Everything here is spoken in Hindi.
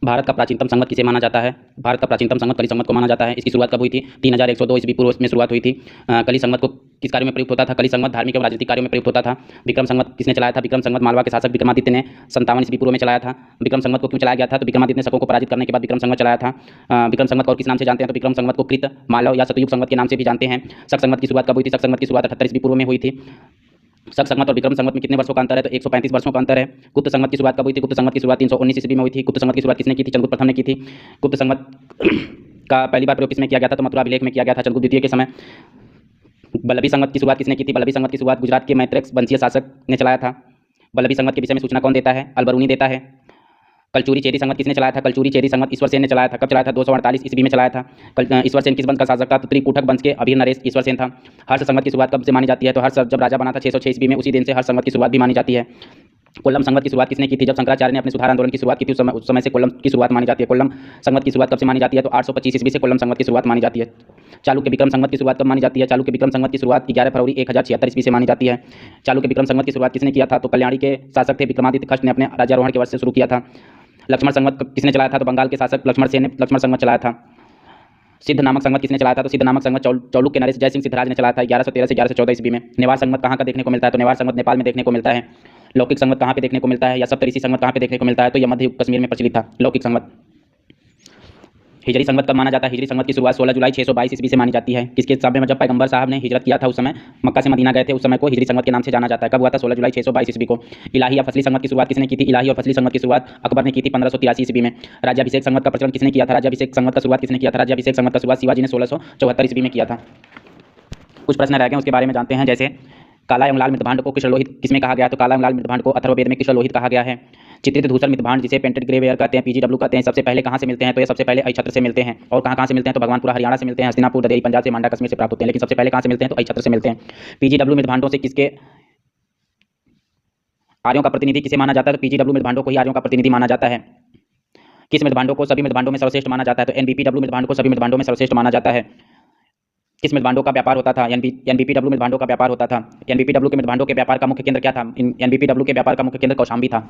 भारत का प्राचीनतम संवत किसे माना जाता है? भारत का प्राचीनतम संवत कली संवत को माना जाता है। इसकी शुरुआत कब हुई थी? 3102 ईस्वी पूर्व में शुरुआत हुई थी। कली संवत को किस कार्य में प्रयुक्त होता था? कली संवत धार्मिक एवं राजनीतिक कार्यों में प्रयुक्त होता था। विक्रम संवत किसने चलाया था? विक्रम संवत मालवा के शासक विक्रमादित्य ने 57 ईस्वी पूर्व में चलाया था। विक्रम संवत को क्यों चलाया गया था? तो विक्रमादित्य ने शकों को पराजित करने के बाद विक्रम संवत चलाया था। विक्रम संवत को और किस नाम से जानते हैं? तो विक्रम संवत को कृत, मालव या सतयुग संवत के नाम से भी जानते हैं। शक संवत की शुरुआत कब हुई थी? शक संवत की शुरुआत 78 ईस्वी पूर्व में हुई थी। शक संवत और विक्रम संवत में कितने वर्षों का अंतर है? तो 135 वर्षों का अंतर है। गुप्त संवत की शुरुआत कब हुई थी? गुप्त संवत की शुरुआत 319 ईस्वी में हुई थी। गुप्त संवत की शुरुआत किसने की थी? चंद्रगुप्त प्रथम ने की थी। गुप्त संवत का पहली बार प्रयोग किसमें किया गया था? तो मथुरा अभिलेख में किया गया था चंद्रगुप्त द्वितीय के समय। वल्लभी संवत की शुरुआत किसने की थी? वल्लभी संवत की शुरुआत गुजरात के मैत्रेय वंशीय शासक ने चलाया था। वल्लभी संवत के विषय में सूचना कौन देता है? अलबरूनी देता है। कलचुरी चेरी संवत किसने चलाया था? कलचुरी चेरी संवत ईश्वरसेन ने चलाया था। कब चलाया था? 248 ईस्वी में चलाया था। ईश्वरसेन किस वंश का शासक था? तो त्रिकुटक वंश के अभीर नरेश ईश्वरसेन था। हर्ष संवत की शुरुआत कब से मानी जाती है? तो हर्ष जब राजा बना था 606 ईस्वी में, उसी दिन से हर्ष संवत की शुरुआत भी मानी जाती है। कोल्लम संवत की शुरुआत किसने की थी? जब शंकराचार्य ने अपने सुधार आंदोलन की शुरुआत की थी, उस समय से कोल्लम की शुरुआत मानी जाती है। कोल्लम संवत की शुरुआत कब से मानी जाती है? तो 825 ईस्वी से कोल्लम संवत की शुरुआत मानी जाती है। चालुक्य विक्रम संवत की शुरुआत कब मानी जाती है? चालुक्य विक्रम संवत की शुरुआत 11 फरवरी 1076 ईस्वी से मानी जाती है। चालुक्य विक्रम संवत की शुरुआत किसने किया था? तो कल्याणी के शासक थे विक्रमादित्य खष्ट ने अपने राज्यारोहण के वर्ष से शुरू किया था। लक्ष्मण संवत किसने चलाया था? तो बंगाल के शासक लक्ष्मण सेन ने लक्ष्मण संवत चलाया था। सिद्ध नामक संवत किसने चलाया था? तो सिद्ध नामक संवत चालुक्य के नरेश जय सिंह सिद्धराज ने चलाया था 1113 से 1114 ईस्वी में। नेवार संवत कहाँ का देखने को मिलता है? तो नेवार संवत नेपाल में देखने को मिलता है। लौकिक संवत कहाँ पे देखने को मिलता है? या सप्तऋषि संवत कहाँ पे देखने को मिलता है? तो यह मध्य कश्मीर में प्रचलित था लौकिक संवत। हिजरी संवत कब माना जाता है? हिजरी संवत की शुरुआत 16 जुलाई 622 ईस्वी से मानी जाती है। किसके समय में? जब पैगंबर साहब ने हिजरत किया था, उस समय मक्का से मदीना गए थे, उस समय को हिजरी संवत के नाम से जाना जाता है। कब हुआ था? 16 जुलाई 622 ईस्वी को। इलाही या फसली संवत की शुरुआत किसने की थी? इलाही और फसली संवत की शुरुआत अकबर ने की थी 1583 ईस्वी में। राज्याभिषेक संवत का प्रचलन किसने किया था? राज्याभिषेक संवत का शुरुआत किसने किया था? राज्याभिषेक संवत का शुरुआत शिवाजी ने 1674 ईस्वी में किया था। कुछ प्रश्न रह गए, उसके बारे में जानते हैं। जैसे काला एवं लाल मृतभांड को कृष्णलोहित किसमें कहा गया? तो काला एवं लाल मृतभांड को अथर्ववेद में कृष्णलोहित कहा गया है। चित्रित धूसर मृतभांड जिसे पेंटेड ग्रे वेयर कहते हैं, पीजीडब्ल्यू कहते हैं, सबसे पहले कहाँ से मिलते हैं? तो ये सबसे पहले अहिछत्र से मिलते हैं। और कहाँ से मिलते हैं? तो भगवानपुरा हरियाणा से मिलते हैं, हस्तिनापुर ददेई पंजाब से, मांडा कश्मीर से प्राप्त होते हैं। लेकिन सबसे पहले कहाँ से मिलते हैं? तो अहिछत्र से मिलते हैं। पीजीडब्ल्यू मृतभांडों से किसके आर्यों का प्रतिनिधि किसे माना जाता है? तो पीजीडब्ल्यू मृतभांडों को ही आर्यों का प्रतिनिधि माना जाता है। किस मृतभांडों को सभी मृतभांडों में सर्वश्रेष्ठ माना जाता है? तो एनबीपीडब्ल्यू मृतभांड को सभी मृतभांडों में सर्वश्रेष्ठ माना जाता है। किस मृतभांडों का व्यापार होता था? एनबीपीडब्ल्यू मृतभांडों का व्यापार होता था। एनबीपीडब्ल्यू के मृतभांडों के व्यापार का मुख्य केंद्र क्या था? एनबीपीडब्ल्यू के व्यापार का मुख्य केंद्र कौशाम्बी था।